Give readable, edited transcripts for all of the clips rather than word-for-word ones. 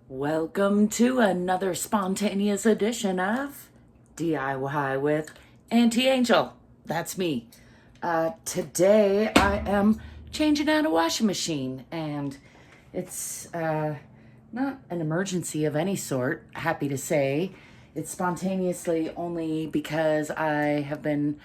Welcome to another spontaneous edition of DIY with Auntie Angel. That's me. Today I am changing out a washing machine, and it's not an emergency of any sort, happy to say. It's spontaneously only because I have been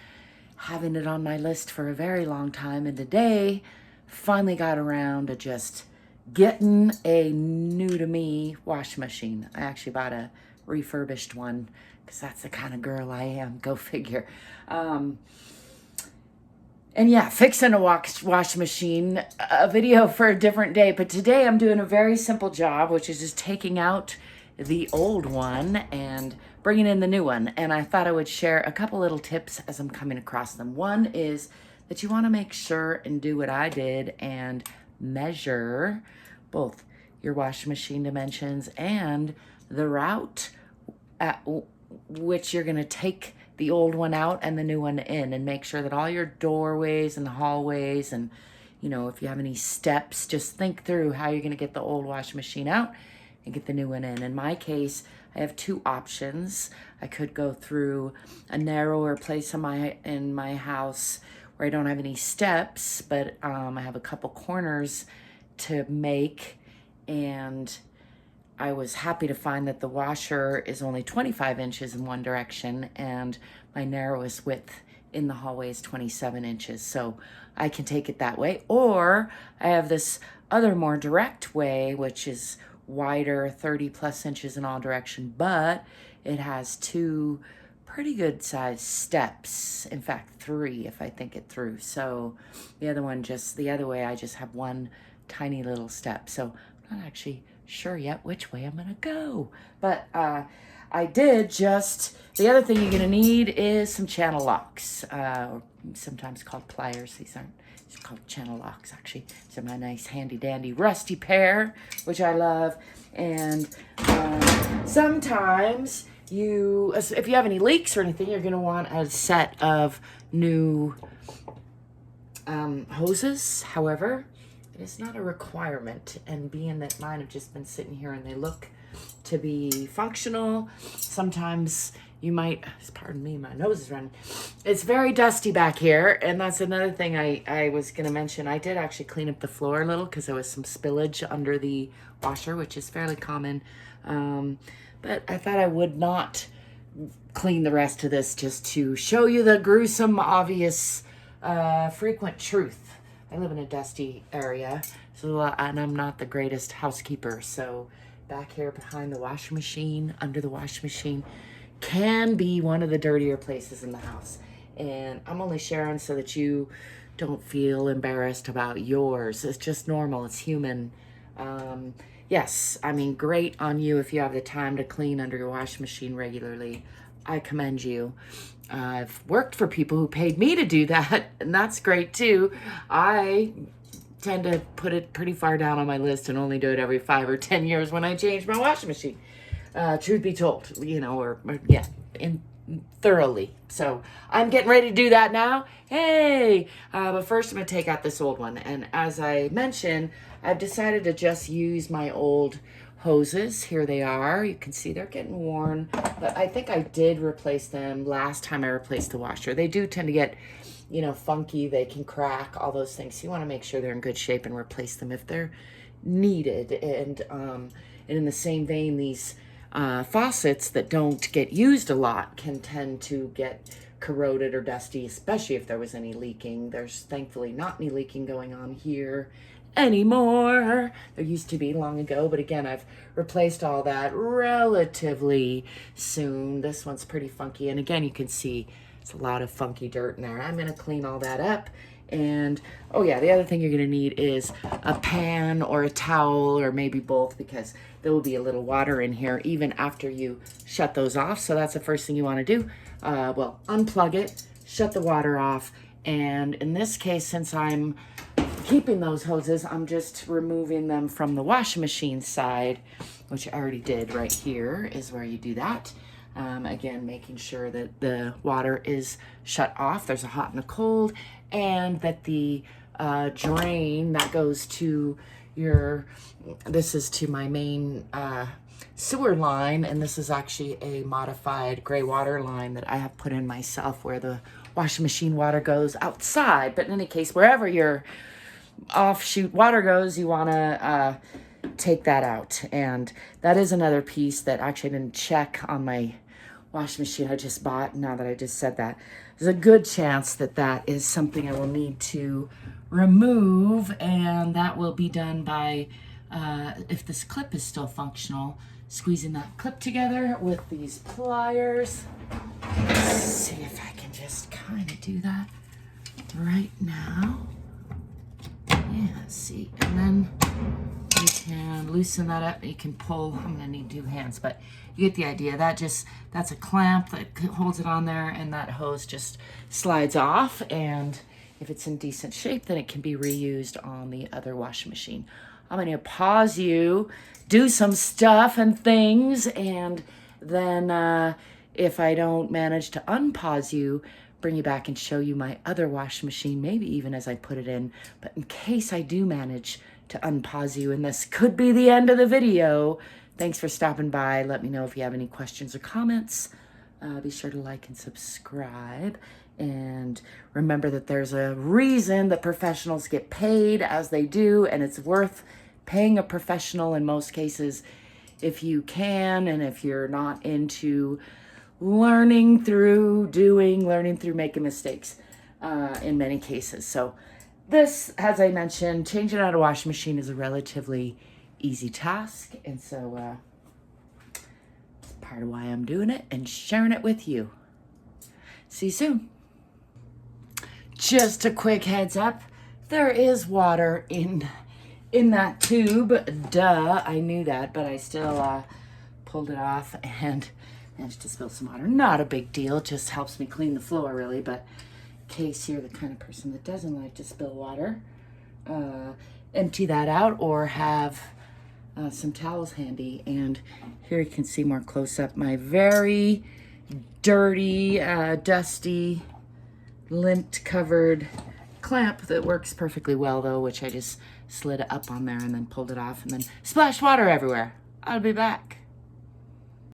having it on my list for a very long time, and today finally got around to just getting a new to me washing machine. I actually bought a refurbished one because that's the kind of girl I am. Go figure. And yeah, fixing a washing machine, a video for a different day. But today I'm doing a very simple job, which is just taking out the old one and bringing in the new one. And I thought I would share a couple little tips as I'm coming across them. One is that you want to make sure and do what I did and measure both your washing machine dimensions and the route at which you're going to take the old one out and the new one in, and make sure that all your doorways and hallways and, you know, if you have any steps, just think through how you're going to get the old washing machine out and get the new one in. In my case, I have two options. I could go through a narrower place in my house where I don't have any steps, but I have a couple corners to make, and I was happy to find that the washer is only 25 inches in one direction and my narrowest width in the hallway is 27 inches. So I can take it that way. Or I have this other more direct way, which is wider, 30 plus inches in all direction, but it has two pretty good sized steps. In fact, three if I think it through. So the other way, I just have one tiny little step. So I'm not actually sure yet which way I'm gonna go. But I did just, the other thing you're gonna need is some channel locks, or sometimes called pliers. These aren't, it's called channel locks actually. These are my nice handy dandy rusty pair, which I love. And sometimes if you have any leaks or anything, you're gonna want a set of new hoses. However, it is not a requirement, and being that mine have just been sitting here and they look to be functional, sometimes you might, pardon me, my nose is running. It's very dusty back here, and that's another thing I was going to mention. I did actually clean up the floor a little because there was some spillage under the washer, which is fairly common, but I thought I would not clean the rest of this just to show you the gruesome, obvious, frequent truth. I live in a dusty area, and I'm not the greatest housekeeper. So back here behind the washing machine, under the washing machine, can be one of the dirtier places in the house. And I'm only sharing so that you don't feel embarrassed about yours. It's just normal. It's human. Yes, I mean, great on you if you have the time to clean under your washing machine regularly. I commend you. I've worked for people who paid me to do that, and that's great too. I tend to put it pretty far down on my list and only do it every 5 or 10 years when I change my washing machine. Truth be told, you know, thoroughly. So I'm getting ready to do that now. Hey, but first I'm going to take out this old one. And as I mentioned, I've decided to just use my old hoses. Here they are. You can see they're getting worn, but I think I did replace them last time I replaced the washer. They do tend to get, you know, funky. They can crack, all those things. So you want to make sure they're in good shape and replace them if they're needed. And in the same vein, these faucets that don't get used a lot can tend to get corroded or dusty, especially if there was any leaking. There's thankfully not any leaking going on here anymore. There used to be long ago, but again, I've replaced all that relatively soon. This one's pretty funky, and again, you can see it's a lot of funky dirt in there. I'm going to clean all that up. And oh yeah, the other thing you're going to need is a pan or a towel, or maybe both, because there will be a little water in here even after you shut those off. So that's the first thing you want to do. Well, unplug it, shut the water off, and in this case, since I'm keeping those hoses, I'm just removing them from the washing machine side, which I already did. Right here is where you do that. Again, making sure that the water is shut off. There's a hot and a cold, and that the drain that goes to this is to my main sewer line, and this is actually a modified gray water line that I have put in myself where the washing machine water goes outside. But in any case, wherever your offshoot water goes, you want to take that out. And that is another piece that actually I didn't check on my washing machine I just bought. Now that I just said that, there's a good chance that that is something I will need to remove, and that will be done by, if this clip is still functional, squeezing that clip together with these pliers. Let's see if I can just kind of do that right now. Yeah, let's see. And then you can loosen that up. You can pull. I'm gonna need 2 hands, but you get the idea. That's a clamp that holds it on there, and that hose just slides off. And if it's in decent shape, then it can be reused on the other washing machine. I'm gonna pause you, do some stuff and things, and then if I don't manage to unpause you, bring you back and show you my other washing machine, maybe even as I put it in. But in case I do manage to unpause you, and this could be the end of the video, thanks for stopping by. Let me know if you have any questions or comments. Be sure to like and subscribe. And remember that there's a reason that professionals get paid as they do, and it's worth paying a professional in most cases if you can, and if you're not into learning through making mistakes in many cases. So this, as I mentioned, changing out a washing machine is a relatively easy task, and so it's part of why I'm doing it and sharing it with you. See you soon. Just a quick heads up, there is water in that tube. Duh, I knew that, but I still pulled it off and managed to spill some water. Not a big deal, just helps me clean the floor really, but in case you're the kind of person that doesn't like to spill water, empty that out or have some towels handy. And here you can see more close up my very dirty, dusty, lint covered clamp that works perfectly well though, which I just slid up on there and then pulled it off and then splashed water everywhere. I'll be back.